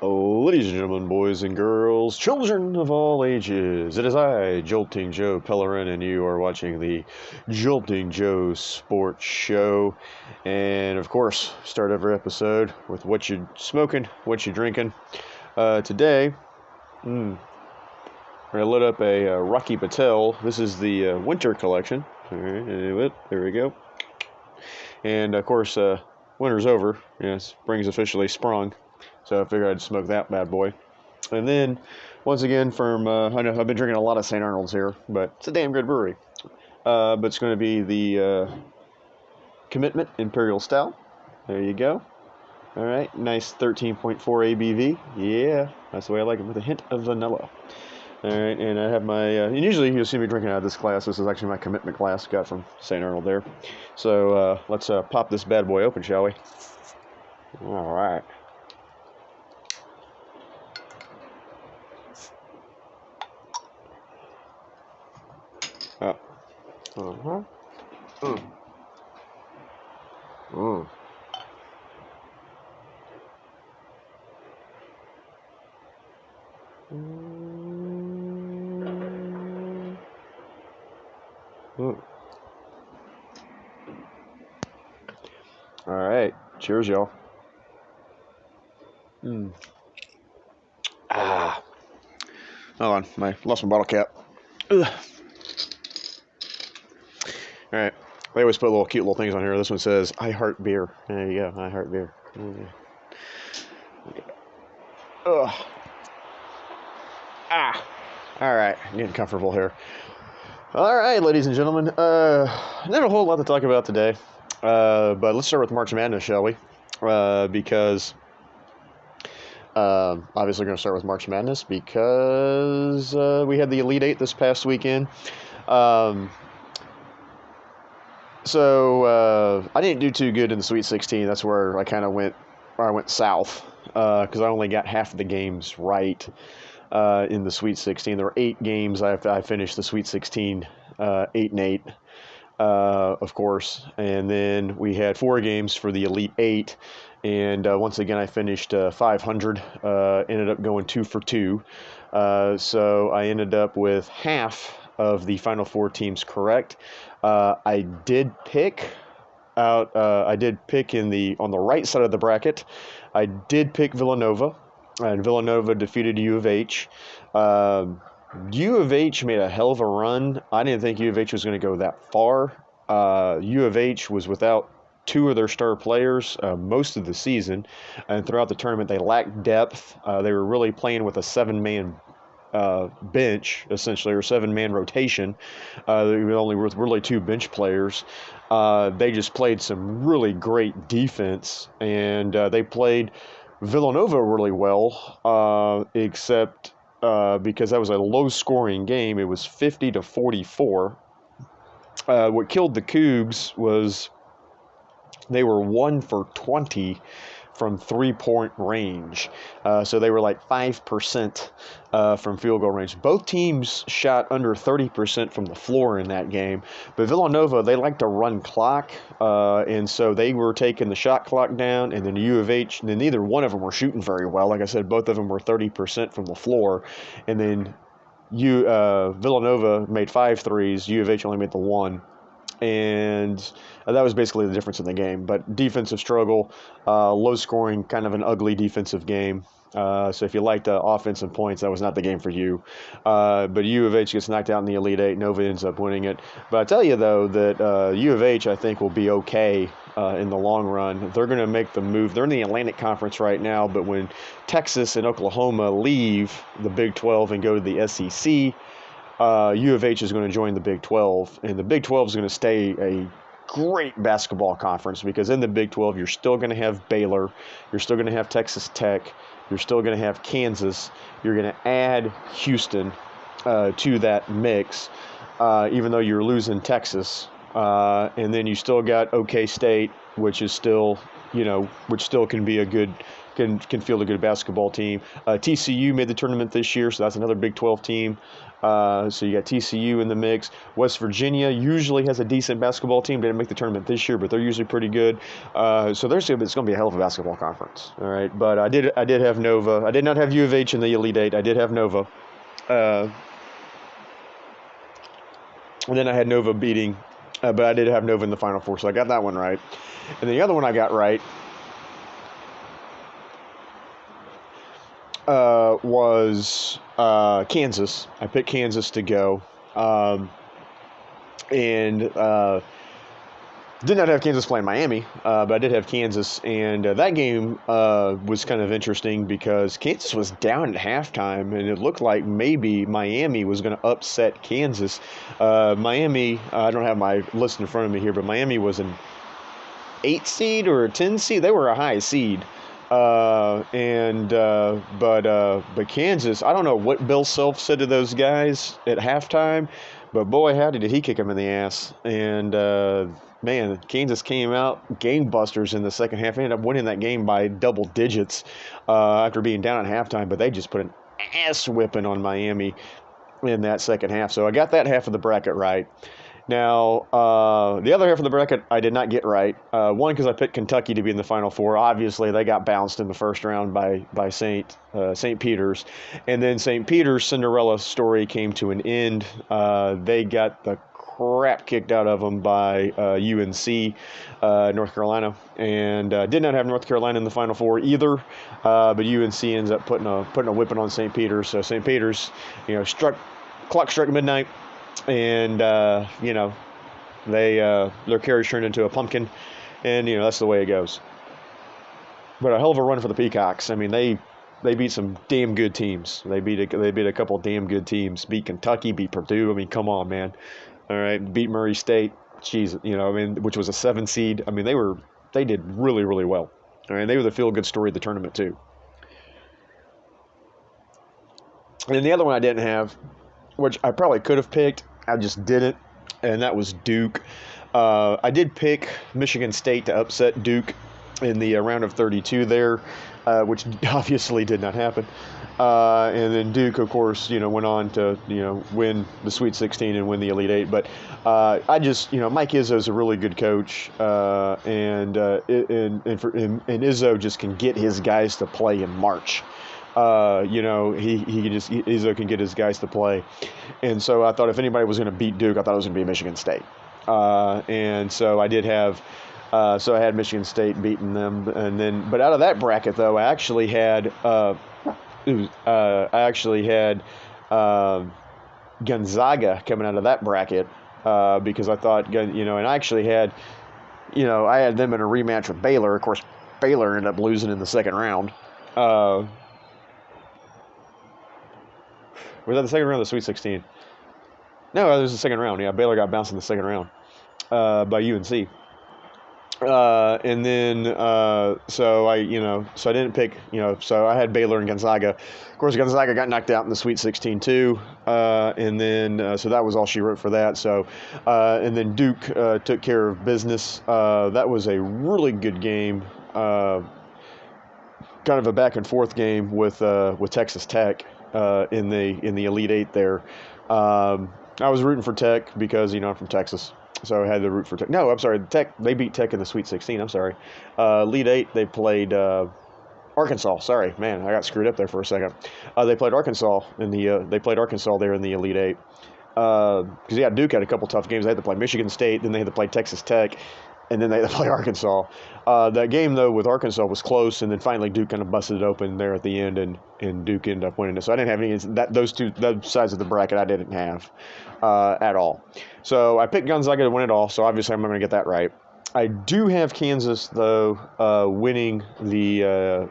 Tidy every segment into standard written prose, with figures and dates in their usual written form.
Ladies and gentlemen, boys and girls, children of all ages, it is I, Jolting Joe Pellerin, and you are watching the Jolting Joe Sports Show. And of course, start every episode with what you smoking, what you drinking. Today, I lit up a Rocky Patel. This is the winter collection. All right, there we go. And of course, winter's over. Spring's officially sprung. So I figured I'd smoke that bad boy. And then, once again, I know I've been drinking a lot of St. Arnold's here, but it's a damn good brewery. But it's going to be the Commitment Imperial Stout. There you go. All right, nice 13.4 ABV. Yeah, that's the way I like it, with a hint of vanilla. All right, and I have my, and usually you'll see me drinking out of this glass. This is actually my Commitment glass, got from St. Arnold there. So let's pop this bad boy open, shall we? All right. Uh-huh. Mm. Mm. Mm. All right. Cheers, y'all. Mm. Ah. Hold on. I lost my bottle cap. Ugh. All right. They always put cute little things on here. This one says, I heart beer. There you go. I heart beer. Ugh. Ah. All right. I'm getting comfortable here. All right, ladies and gentlemen. Not a whole lot to talk about today. But let's start with March Madness, shall we? Because obviously we're going to start with March Madness because we had the Elite Eight this past weekend. So I didn't do too good in the Sweet 16. That's where I kind of went south because I only got half of the games right in the Sweet 16. There were 8 games. I finished the Sweet 16 8-8, of course. And then we had 4 games for the Elite 8. And once again, I finished 500, ended up going 2 for 2. So I ended up with half of the Final 4 teams correct. I did pick on the right side of the bracket. I did pick Villanova, and Villanova defeated U of H. U of H made a hell of a run. I didn't think U of H was going to go that far. U of H was without 2 of their star players most of the season, and throughout the tournament they lacked depth. They were really playing with a 7-man bench, essentially, or 7-man rotation. Only with really 2 bench players. They just played some really great defense, and they played Villanova really well, except because that was a low-scoring game. It was 50-44. What killed the Cougs was they were 1 for 20 from 3-point range. So they were like 5% from field goal range. Both teams shot under 30% from the floor in that game. But Villanova, they like to run clock, and so they were taking the shot clock down, and then U of H, and then neither one of them were shooting very well. Like I said, both of them were 30% from the floor. And then Villanova made 5 threes. U of H only made the 1. And that was basically the difference in the game. But defensive struggle, low scoring, kind of an ugly defensive game. So if you liked offense and points, that was not the game for you. But U of H gets knocked out in the Elite Eight. Nova ends up winning it. But I tell you, though, that U of H, I think, will be okay in the long run. They're going to make the move. They're in the Atlantic Conference right now, but when Texas and Oklahoma leave the Big 12 and go to the SEC, U of H is going to join the Big 12, and the Big 12 is going to stay a great basketball conference because in the Big 12, you're still going to have Baylor, you're still going to have Texas Tech, you're still going to have Kansas, you're going to add Houston to that mix, even though you're losing Texas, and then you still got OK State, which is still which still can be a good, can field a good basketball team. TCU made the tournament this year, so that's another Big 12 team. So you got TCU in the mix. West Virginia usually has a decent basketball team. They didn't make the tournament this year, but they're usually pretty good. So it's going to be a hell of a basketball conference. All right, but I did have Nova. I did not have U of H in the Elite Eight. I did have Nova. And then I had Nova beating, but I did have Nova in the Final Four, so I got that one right. And the other one I got right was Kansas. I picked Kansas to go. And did not have Kansas playing Miami, but I did have Kansas, and that game was kind of interesting because Kansas was down at halftime, and it looked like maybe Miami was going to upset Kansas. Miami, I don't have my list in front of me here, but Miami was an 8 seed or a 10 seed. They were a high seed. But Kansas, I don't know what Bill Self said to those guys at halftime, but boy, howdy did he kick them in the ass. And man, Kansas came out gangbusters in the second half. They ended up winning that game by double digits after being down at halftime, but they just put an ass whipping on Miami in that second half. So I got that half of the bracket right. Now, the other half of the bracket I did not get right. One, because I picked Kentucky to be in the Final Four. Obviously, they got bounced in the first round by St. Peter's. And then St. Peter's Cinderella story came to an end. They got the crap kicked out of them by UNC, North Carolina. And did not have North Carolina in the Final Four either. But UNC ends up putting a whipping on St. Peter's. So St. Peter's, clock struck midnight. And their carriage turned into a pumpkin, and that's the way it goes. But a hell of a run for the Peacocks. I mean, they beat some damn good teams. They beat a couple of damn good teams. Beat Kentucky, beat Purdue. I mean, come on, man. All right, beat Murray State. Jeez, which was a 7 seed. I mean, they did really, really well. All right, they were the feel-good story of the tournament too. And then the other one I didn't have, which I probably could have picked, I just didn't, and that was Duke. I did pick Michigan State to upset Duke in the round of 32 there, which obviously did not happen. And then Duke, of course, went on to, win the Sweet 16 and win the Elite Eight. But I just, Mike Izzo's a really good coach, and Izzo just can get his guys to play in March. Izzo can get his guys to play. And so I thought if anybody was going to beat Duke, I thought it was going to be Michigan State. And so I did have, I had Michigan State beating them. And then, but out of that bracket though, I actually had Gonzaga coming out of that bracket, because I thought, and I actually had, I had them in a rematch with Baylor. Of course, Baylor ended up losing in the second round. Was that the second round of the Sweet 16? No, it was the second round. Yeah, Baylor got bounced in the second round by UNC. And then, so I didn't pick, so I had Baylor and Gonzaga. Of course, Gonzaga got knocked out in the Sweet 16 too. And then, so that was all she wrote for that. So, and then Duke took care of business. That was a really good game. Kind of a back and forth game with Texas Tech. In the Elite Eight there. I was rooting for Tech because, I'm from Texas. So I had to root for Tech. No, I'm sorry. Tech, they beat Tech in the Sweet 16. I'm sorry. Elite Eight, they played Arkansas. Sorry, man, I got screwed up there for a second. They played Arkansas there in the Elite Eight. Because, Duke had a couple tough games. They had to play Michigan State, then they had to play Texas Tech, and then they had to play Arkansas. That game, though, with Arkansas was close, and then finally Duke kind of busted it open there at the end, and Duke ended up winning it. So I didn't have any those sides of the bracket I didn't have at all. So I picked Gonzaga to win it all, so obviously I'm not going to get that right. I do have Kansas, though, winning the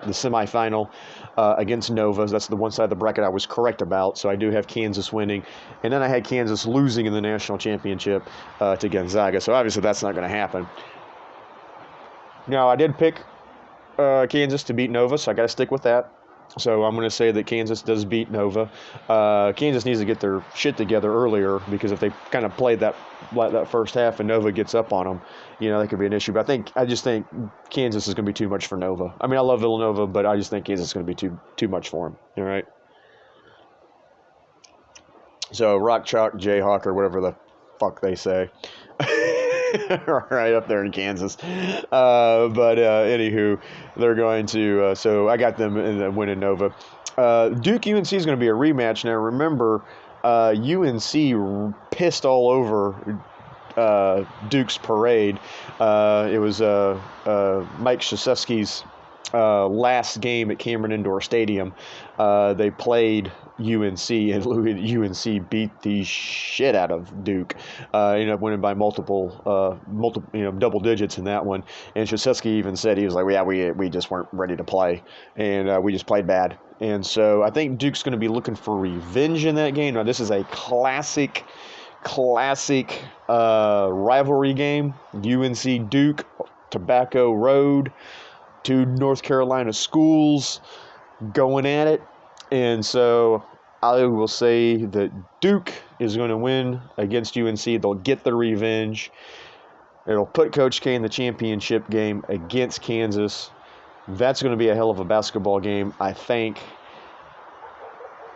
semifinal against Nova. That's the one side of the bracket I was correct about, so I do have Kansas winning. And then I had Kansas losing in the national championship to Gonzaga, so obviously that's not going to happen. Now, I did pick Kansas to beat Nova, so I got to stick with that. So I'm going to say that Kansas does beat Nova. Kansas needs to get their shit together earlier, because if they kind of play that first half and Nova gets up on them, that could be an issue. But I just think Kansas is going to be too much for Nova. I mean, I love Villanova, but I just think Kansas is going to be too much for them. All right. So Rock Chalk Jayhawk, or whatever the fuck they say. Right up there in Kansas. But anywho, they're going to. So I got them in the win in Nova. Duke UNC is going to be a rematch. Now remember, UNC pissed all over Duke's parade. It was Mike Krzyzewski's last game at Cameron Indoor Stadium. They played UNC, and UNC beat the shit out of Duke. Ended up winning by multiple, double digits in that one. And Krzyzewski even said, he was like, yeah, we just weren't ready to play, and we just played bad. And so I think Duke's going to be looking for revenge in that game. Now, this is a classic rivalry game. UNC Duke, Tobacco Road, two North Carolina schools going at it. And so I will say that Duke is going to win against UNC. They'll get the revenge. It'll put Coach K in the championship game against Kansas. That's going to be a hell of a basketball game, I think.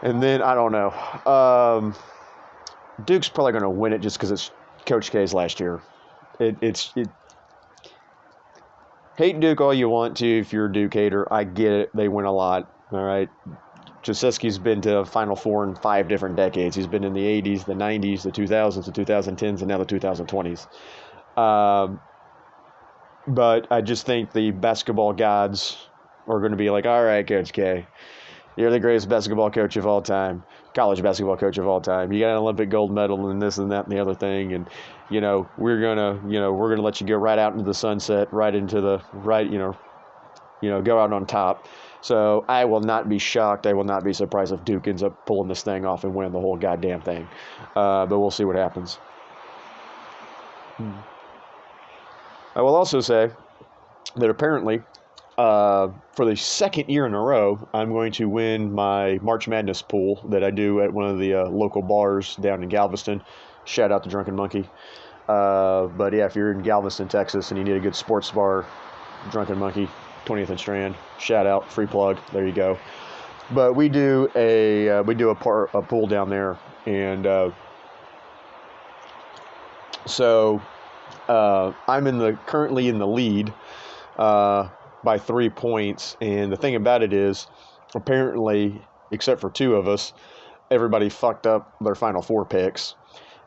And then, I don't know. Duke's probably going to win it just because it's Coach K's last year. Hate Duke all you want to if you're a Duke hater. I get it. They win a lot. All right. Krzyzewski's been to Final Four in 5 different decades. He's been in the 80s, the 90s, the 2000s, the 2010s, and now the 2020s. But I just think the basketball gods are going to be like, all right, Coach K, you're the greatest basketball coach of all time, college basketball coach of all time. You got an Olympic gold medal and this and that and the other thing, and we're gonna let you go right out into the sunset, right into the right, go out on top. So I will not be shocked. I will not be surprised if Duke ends up pulling this thing off and winning the whole goddamn thing. But we'll see what happens. I will also say that apparently, for the second year in a row, I'm going to win my March Madness pool that I do at one of the local bars down in Galveston. Shout out to Drunken Monkey. But yeah, if you're in Galveston, Texas, and you need a good sports bar, Drunken Monkey, 20th and Strand. Shout out, free plug. There you go. But we do a pool down there, and so I'm currently in the lead by 3 points. And the thing about it is, apparently, except for 2 of us, everybody fucked up their Final Four picks,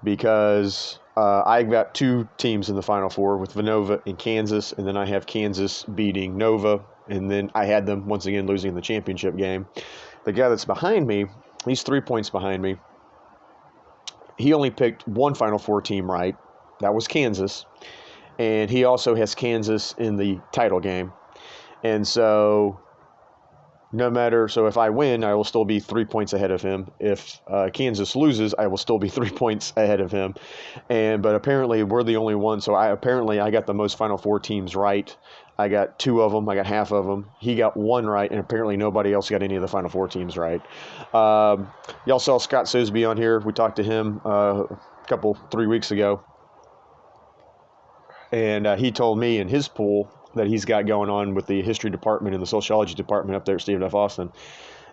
because I got 2 teams in the Final Four with Villanova and Kansas, and then I have Kansas beating Nova, and then I had them once again losing in the championship game. The guy that's behind me, he's 3 points behind me. He only picked 1 Final Four team right. That was Kansas. And he also has Kansas in the title game. And so if I win, I will still be 3 points ahead of him. If Kansas loses, I will still be 3 points ahead of him. But apparently we're the only one. So I got the most Final Four teams right. I got 2 of them. I got half of them. He got 1 right, and apparently nobody else got any of the Final Four teams right. Y'all saw Scott Sosby on here. We talked to him 3 weeks ago. And he told me in his pool that he's got going on with the history department and the sociology department up there at Stephen F. Austin,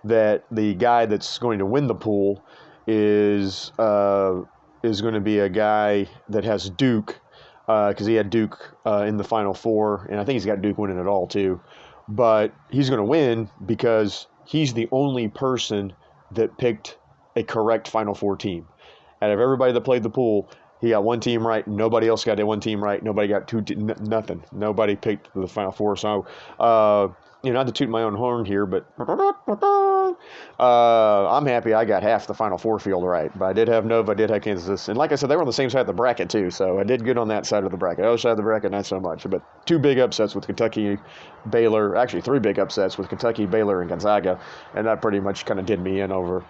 that the guy that's going to win the pool is going to be a guy that has Duke, because he had Duke in the Final Four, and I think he's got Duke winning it all too. But he's going to win because he's the only person that picked a correct Final Four team. Out of everybody that played the pool, he got 1 team right. Nobody else got 1 team right. Nobody got nothing. Nobody picked the Final Four. So, not to toot my own horn here, but I'm happy I got half the Final Four field right. But I did have Nova, I did have Kansas. And like I said, they were on the same side of the bracket, too. So I did good on that side of the bracket. Other side of the bracket, not so much. But 2 big upsets with Kentucky, Baylor. Actually, 3 big upsets with Kentucky, Baylor, and Gonzaga. And that pretty much kind of did me in over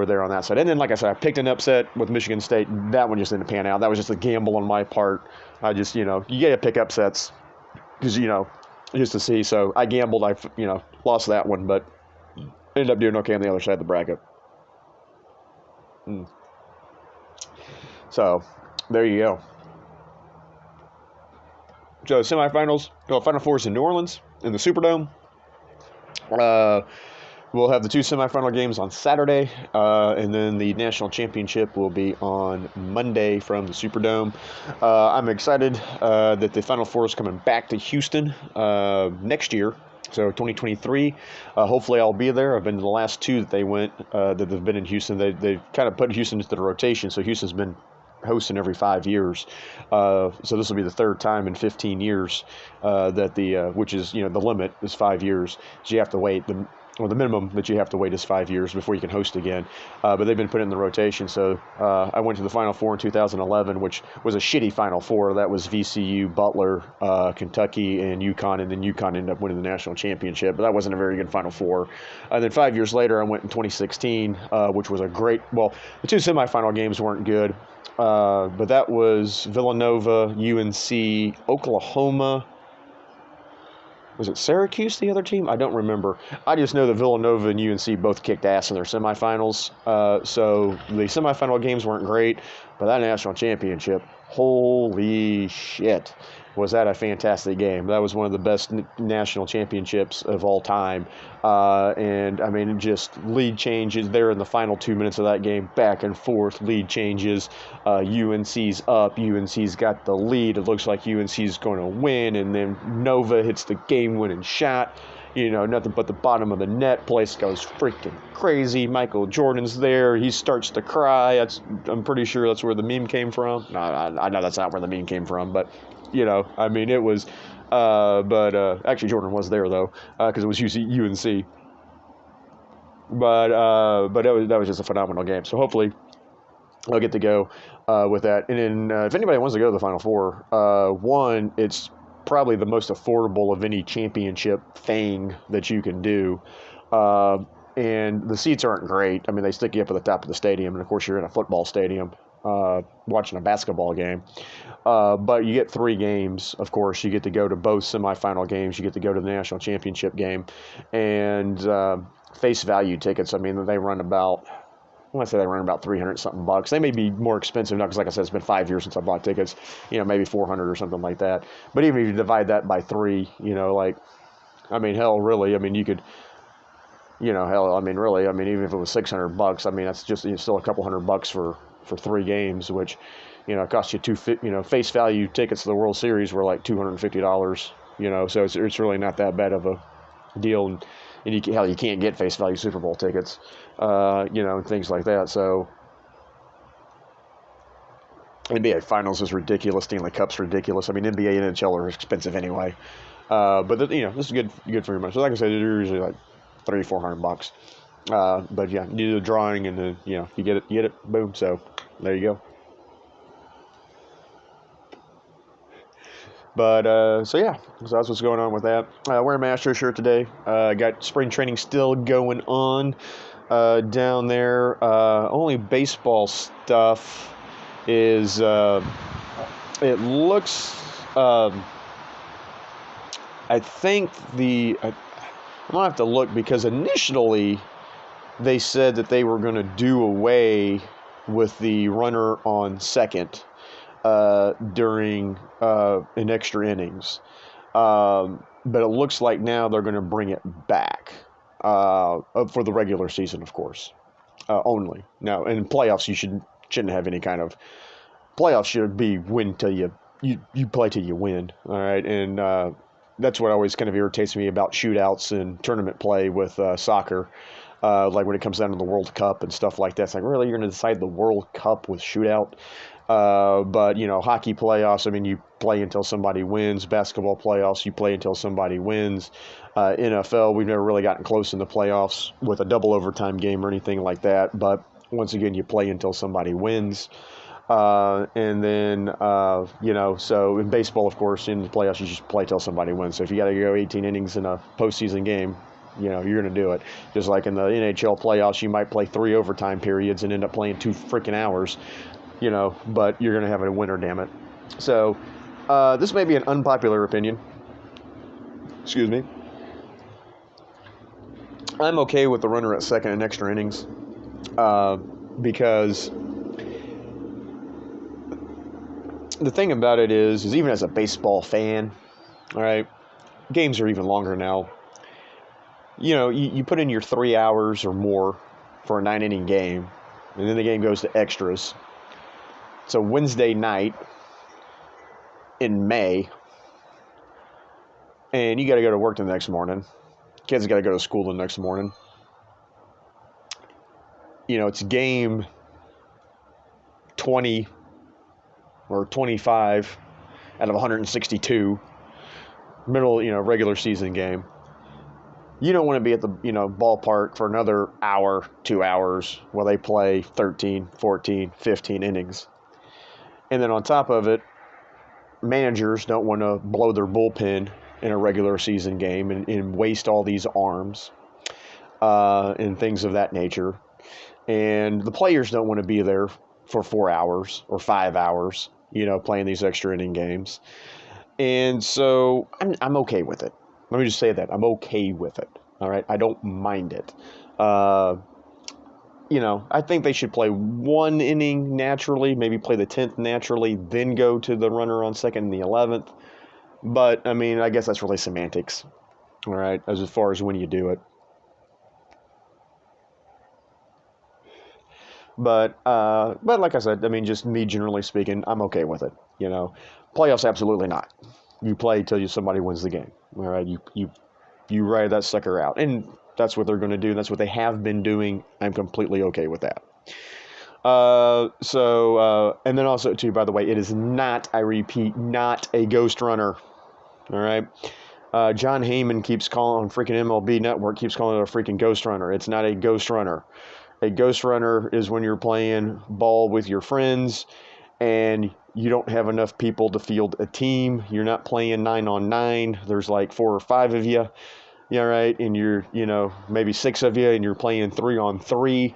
there on that side. And then, like I said, I picked an upset with Michigan State. That one just didn't pan out. That was just a gamble on my part. I just, you got to pick upsets because, just to see. So I gambled. I, lost that one. But Ended up doing okay on the other side of the bracket. So, there you go. So, semifinals, well, Final Fours in New Orleans in the Superdome. Uh, we'll have the two semifinal games on Saturday, and then the national championship will be on Monday from the Superdome. I'm excited that the Final Four is coming back to Houston next year. So 2023, hopefully I'll be there. I've been to the last two that they went that have been in Houston. They've kind of put Houston into the rotation, so Houston's been hosting every 5 years. So this will be the third time in 15 years that which is, the limit is 5 years. So you have to wait. The minimum that you have to wait is 5 years before you can host again. But they've been put in the rotation. So I went to the Final Four in 2011, which was a shitty Final Four. That was VCU, Butler, Kentucky, and UConn. And then UConn ended up winning the national championship. But that wasn't a very good Final Four. And then 5 years later, I went in 2016, which was a great, well, the two semifinal games weren't good. But that was Villanova, UNC, Oklahoma. Was it Syracuse, the other team? I don't remember. I just know that Villanova and UNC both kicked ass in their semifinals. So the semifinal games weren't great, but that national championship, holy shit, was that a fantastic game. That was one of the best national championships of all time. And, I mean, just lead changes there in the final 2 minutes of that game, back and forth, lead changes. UNC's up. UNC's got the lead. It looks like UNC's going to win, and then Nova hits the game-winning shot. Nothing but the bottom of the net. Place goes freaking crazy. Michael Jordan's there. He starts to cry. I'm pretty sure that's where the meme came from. No, I know that's not where the meme came from, but, I mean, it was. But actually, Jordan was there, though, because it was UNC. But that was just a phenomenal game. So hopefully I'll get to go with that. And then if anybody wants to go to the Final Four, one, it's probably the most affordable of any championship thing that you can do. And the seats aren't great. I mean, they stick you up at the top of the stadium, and of course you're in a football stadium watching a basketball game. But you get 3 games, of course. You get to go to both semifinal games. You get to go to the national championship game. And face value tickets, I mean, they run about, I want to say they run about 300 something bucks. They may be more expensive now because, like I said, it's been 5 years since I bought tickets. Maybe 400 or something like that. But even if you divide that by 3, I mean, hell, really, I mean, you could, hell, I mean, really, I mean, even if it was 600 bucks, I mean, that's just still a couple $100 for 3 games, which, cost you face value tickets to the World Series were like $250. So it's really not that bad of a deal. And you can't get face value Super Bowl tickets, and things like that. So NBA Finals is ridiculous. Stanley Cup's ridiculous. I mean, NBA and NHL are expensive anyway. But this is good for your money. So like I said, they're usually like $300-400. But yeah, you do the drawing and then you get it, boom. So there you go. But so yeah, so that's what's going on with that. Wearing my Astro shirt today. Got spring training still going on down there. Only baseball stuff is it looks. I think I'm gonna have to look because initially they said that they were going to do away with the runner on second during in extra innings. But it looks like now they're going to bring it back for the regular season, of course, only. Now, in playoffs, you shouldn't have any kind of playoffs. Should be win till you play till you win. All right, and that's what always kind of irritates me about shootouts and tournament play with soccer. Like when it comes down to the World Cup and stuff like that. It's like, really, you're going to decide the World Cup with shootout? But, hockey playoffs, I mean, you play until somebody wins. Basketball playoffs, you play until somebody wins. NFL, we've never really gotten close in the playoffs with a double overtime game or anything like that. But once again, you play until somebody wins. And then, so in baseball, of course, in the playoffs, you just play till somebody wins. So if you got to go 18 innings in a postseason game, you're going to do it. Just like in the NHL playoffs, you might play 3 overtime periods and end up playing 2 freaking hours, but you're going to have a winner, damn it. So this may be an unpopular opinion. Excuse me. I'm okay with the runner at second in extra innings because the thing about it is even as a baseball fan, all right, games are even longer now. You put in your 3 hours or more for a 9-inning game, and then the game goes to extras. So Wednesday night in May, and you got to go to work the next morning. Kids got to go to school the next morning. It's game 20 or 25 out of 162, regular season game. You don't want to be at the, ballpark for another hour, 2 hours while they play 13, 14, 15 innings. And then on top of it, managers don't want to blow their bullpen in a regular season game and waste all these arms and things of that nature. And the players don't want to be there for 4 hours or 5 hours, playing these extra inning games. And so I'm okay with it. Let me just say that. I'm okay with it. All right? I don't mind it. I think they should play 1 inning naturally, maybe play the 10th naturally, then go to the runner on second and the 11th. But, I guess that's really semantics, all right, as far as when you do it. But like I said, just me generally speaking, I'm okay with it. Playoffs, absolutely not. You play till somebody wins the game. All right, you ride that sucker out, and that's what they're going to do. That's what they have been doing. I'm completely okay with that. And then also too, by the way, it is not, I repeat, not a ghost runner. All right. John Heyman keeps calling on freaking MLB Network, keeps calling it a freaking ghost runner. It's not a ghost runner. A ghost runner is when you're playing ball with your friends and you don't have enough people to field a team. You're not playing 9-on-9. There's like 4 or 5 of you. Yeah, right. And you're, maybe 6 of you and you're playing 3-on-3.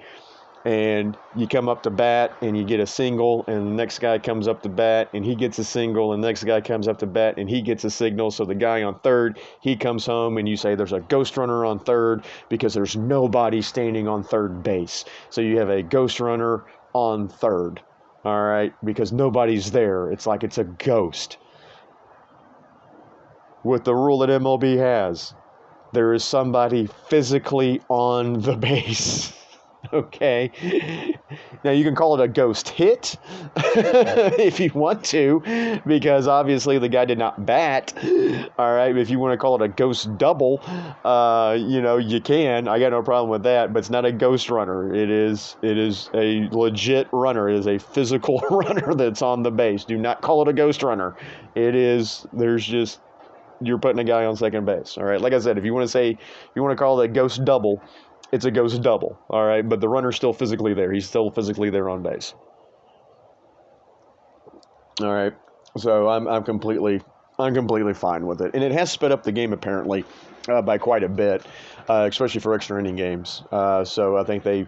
And you come up to bat and you get a single, and the next guy comes up to bat and he gets a single, and the next guy comes up to bat and he gets a signal. So the guy on third, he comes home, and you say there's a ghost runner on third because there's nobody standing on third base. So you have a ghost runner on third, all right, because nobody's there. It's like it's a ghost. With the rule that MLB has, there is somebody physically on the base. Okay. Now you can call it a ghost hit if you want to, because obviously the guy did not bat. All right. If you want to call it a ghost double, you can. I got no problem with that, but it's not a ghost runner. It is a legit runner. It is a physical runner that's on the base. Do not call it a ghost runner. You're putting a guy on second base. All right. Like I said, if you want to call it a ghost double, it's a ghost double, all right? But the runner's still physically there. He's still physically there on base. All right. So I'm completely fine with it. And it has sped up the game apparently by quite a bit, especially for extra inning games. So I think they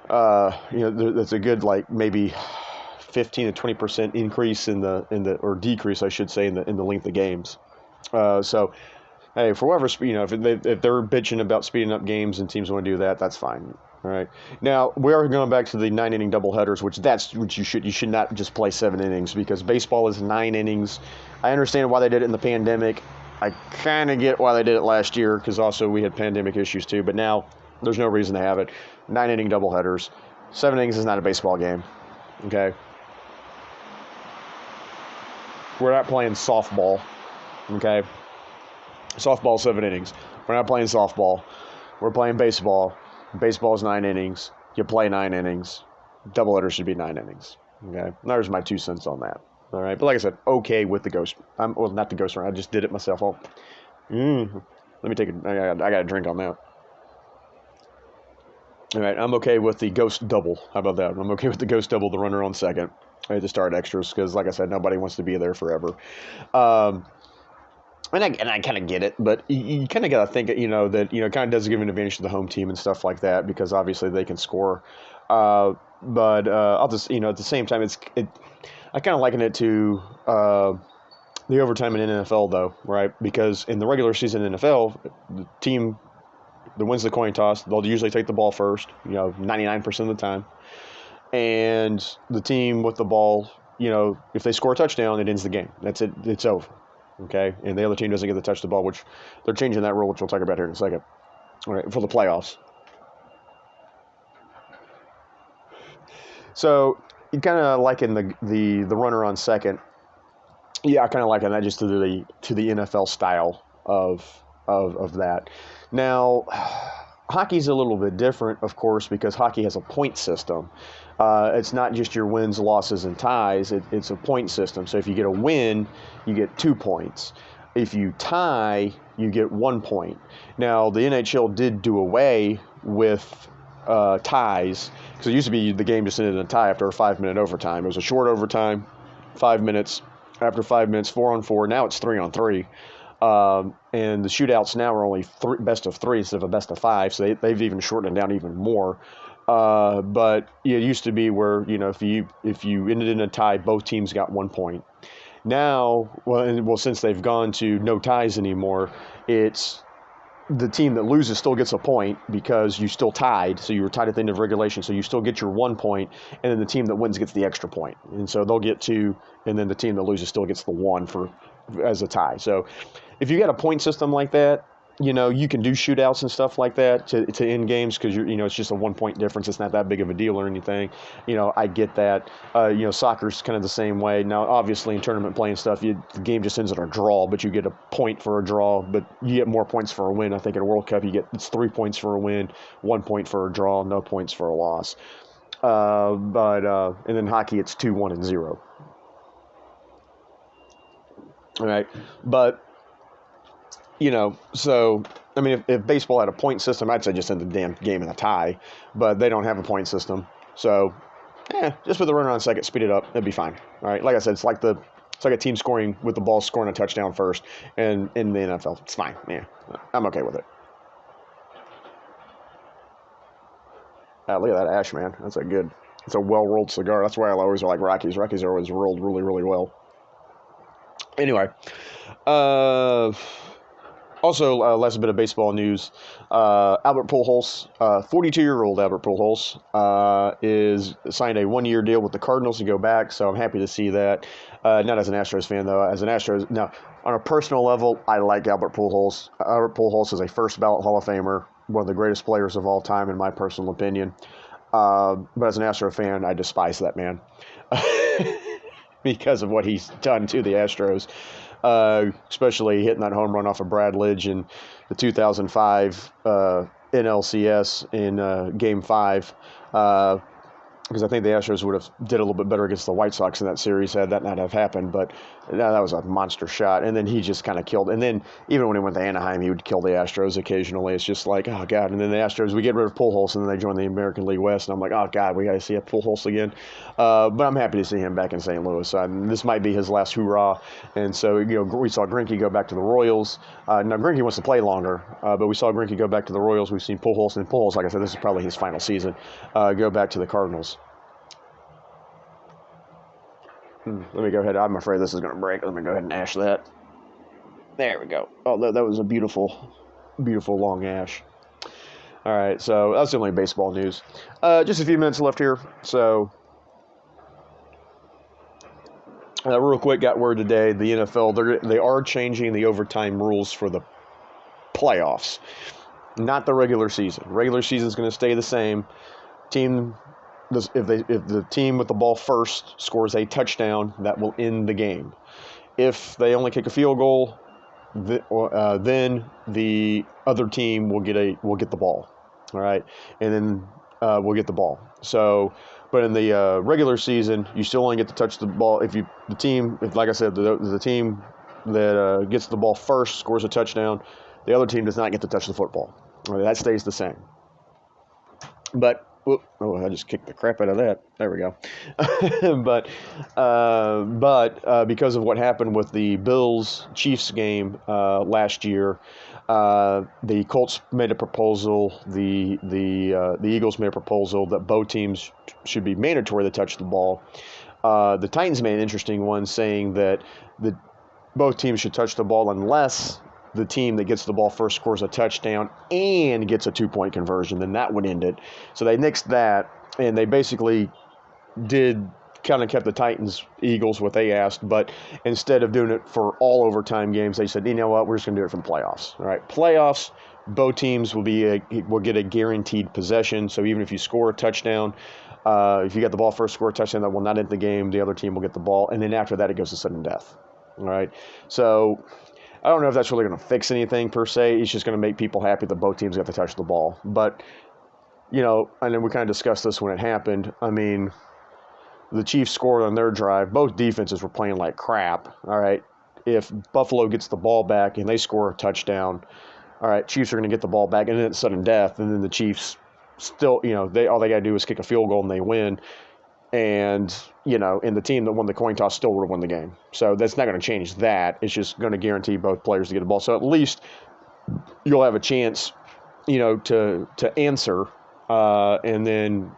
that's a good maybe 15 to 20% increase in the or decrease, I should say, in the length of games. So hey, for whoever, if they're bitching about speeding up games and teams want to do that, that's fine. All right. Now we are going back to the 9-inning doubleheaders, which you should not just play 7 innings, because baseball is 9 innings. I understand why they did it in the pandemic. I kind of get why they did it last year, because also we had pandemic issues too. But now there's no reason to have it. 9-inning doubleheaders. 7 innings is not a baseball game. Okay. We're not playing softball. Okay. Softball 7 innings. We're not playing softball. We're playing baseball. Baseball's 9 innings. You play 9 innings. Doubleheader should be 9 innings. Okay. There's my 2 cents on that. All right. But like I said, okay with the ghost. Well, not the ghost run. I just did it myself. Let me take I got a drink on that. All right. I'm okay with the ghost double. How about that? I'm okay with the ghost double, the runner on second. I had to start extras because, like I said, nobody wants to be there forever. And I kind of get it, but you kind of got to think, that kind of does give an advantage to the home team and stuff like that, because obviously they can score. But I'll just, at the same time, I kind of liken it to the overtime in NFL, though, right? Because in the regular season in NFL, the team that wins the coin toss, they'll usually take the ball first, 99% of the time. And the team with the ball, if they score a touchdown, it ends the game. That's it. It's over. Okay? And the other team doesn't get to touch the ball, which they're changing that rule, which we'll talk about here in a second. All right, for the playoffs. So you kind of liken the runner on second. Yeah, I kind of liken that just to the NFL style of that. Now, hockey's a little bit different, of course, because hockey has a point system. It's not just your wins, losses, and ties. It's a point system. So if you get a win, you get 2 points. If you tie, you get 1 point. Now, the NHL did do away with ties, because it used to be the game just ended in a tie after a 5-minute overtime. It was a short overtime, 5 minutes. After 5 minutes, 4-on-4. Now it's 3-on-3. And the shootouts now are only best of 3 instead of a best of 5, so they've even shortened it down even more. But it used to be where, if you ended in a tie, both teams got 1 point. Now, since they've gone to no ties anymore, it's the team that loses still gets a point because you still tied. So you were tied at the end of regulation, so you still get your 1 point, and then the team that wins gets the extra point. And so they'll get 2, and then the team that loses still gets the 1 as a tie. So if you got a point system like that, you can do shootouts and stuff like that to end games because it's just a 1 point difference. It's not that big of a deal or anything. I get that. Soccer's kind of the same way. Now, obviously, in tournament play and stuff, the game just ends in a draw, but you get a point for a draw, but you get more points for a win. I think in a World Cup, it's 3 points for a win, 1 point for a draw, no points for a loss. And then hockey, it's 2, 1, and 0. All right, but. So, I mean, if baseball had a point system, I'd say just end the damn game in a tie, but they don't have a point system. So, just with the runner on second, speed it up, it'd be fine. All right, like I said, it's like a team scoring with the ball scoring a touchdown first, and in the NFL, it's fine. Yeah, I'm okay with it. Look at that ash, man. It's a well-rolled cigar. That's why I always like Rockies. Rockies are always rolled really, really well. Anyway, also, last bit of baseball news. Albert Pujols, 42-year-old Albert Pujols, is signed a 1-year deal with the Cardinals to go back, so I'm happy to see that. Not as an Astros fan, though. As an Astros, now, on a personal level, I like Albert Pujols. Albert Pujols is a first-ballot Hall of Famer, one of the greatest players of all time, in my personal opinion. But as an Astro fan, I despise that man because of what he's done to the Astros. Especially hitting that home run off of Brad Lidge in the 2005 NLCS in Game 5. Because I think the Astros would have did a little bit better against the White Sox in that series had that not have happened. But that was a monster shot. And then he just kind of killed. And then even when he went to Anaheim, he would kill the Astros occasionally. It's just like, oh, God. And then the Astros, we get rid of Pujols, and then they join the American League West. And I'm like, oh, God, we got to see a Pujols again. But I'm happy to see him back in St. Louis. This might be his last hurrah. And so, we saw Greinke go back to the Royals. Now, Greinke wants to play longer, but we saw Greinke go back to the Royals. We've seen Pujols. And Pujols, like I said, this is probably his final season, go back to the Cardinals. Let me go ahead. I'm afraid this is going to break. Let me go ahead and ash that. There we go. Oh, that was a beautiful, beautiful long ash. All right, so that's the only baseball news. Just a few minutes left here. So, real quick, got word today, the NFL, they are changing the overtime rules for the playoffs, not the regular season. Regular season is going to stay the same. If the team with the ball first scores a touchdown, that will end the game. If they only kick a field goal, then the other team will get the ball. All right, and then we'll get the ball. So, but in the regular season, you still only get to touch the ball if like I said, the team that gets the ball first scores a touchdown, the other team does not get to touch the football. All right, that stays the same. But I just kicked the crap out of that. There we go. but because of what happened with the Bills-Chiefs game last year, the Colts made a proposal. The Eagles made a proposal that both teams should be mandatory to touch the ball. The Titans made an interesting one, saying that both teams should touch the ball unless the team that gets the ball first scores a touchdown and gets a 2-point conversion, then that would end it. So they nixed that, and they basically kind of kept the Titans, Eagles, what they asked, but instead of doing it for all overtime games, they said, you know what, we're just going to do it for the playoffs. All right, playoffs, both teams will get a guaranteed possession. So even if you score a touchdown, if you get the ball first, score a touchdown, that will not end the game. The other team will get the ball, and then after that, it goes to sudden death. All right, so I don't know if that's really going to fix anything per se. It's just going to make people happy that both teams get to touch the ball. But, you know, and then we kind of discussed this when it happened. I mean, the Chiefs scored on their drive. Both defenses were playing like crap. All right, if Buffalo gets the ball back and they score a touchdown, all right, Chiefs are going to get the ball back, and then it's sudden death, and then the Chiefs still, you know, all they got to do is kick a field goal and they win. And, you know, and the team that won the coin toss still would have won the game. So that's not going to change that. It's just going to guarantee both players to get the ball. So at least you'll have a chance, you know, to answer, and then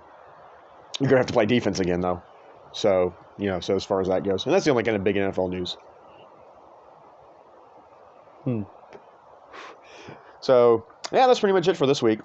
you're going to have to play defense again, though. So, you know, so as far as that goes. And that's the only kind of big NFL news. So, yeah, that's pretty much it for this week.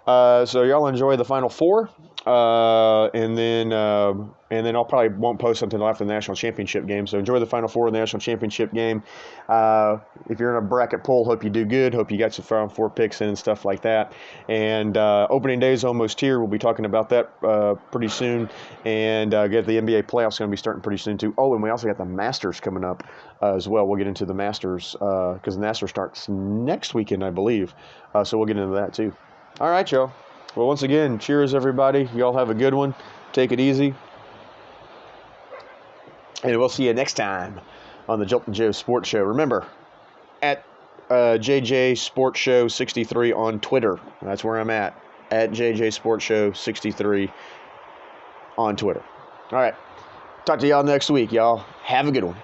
So y'all enjoy the Final Four, and then I'll probably won't post something until after the National Championship game. So enjoy the Final Four of the National Championship game. If you're in a bracket poll, hope you do good. Hope you got some Final Four picks in and stuff like that. And opening day is almost here. We'll be talking about that pretty soon. And get the NBA playoffs going to be starting pretty soon too. Oh, and we also got the Masters coming up as well. We'll get into the Masters because the Masters starts next weekend, I believe. So we'll get into that too. All right, y'all. Well, once again, cheers, everybody. Y'all have a good one. Take it easy. And we'll see you next time on the Joltin' Joe Sports Show. Remember, at JJ Sports Show 63 on Twitter. That's where I'm at JJ Sports Show 63 on Twitter. All right. Talk to y'all next week, y'all. Have a good one.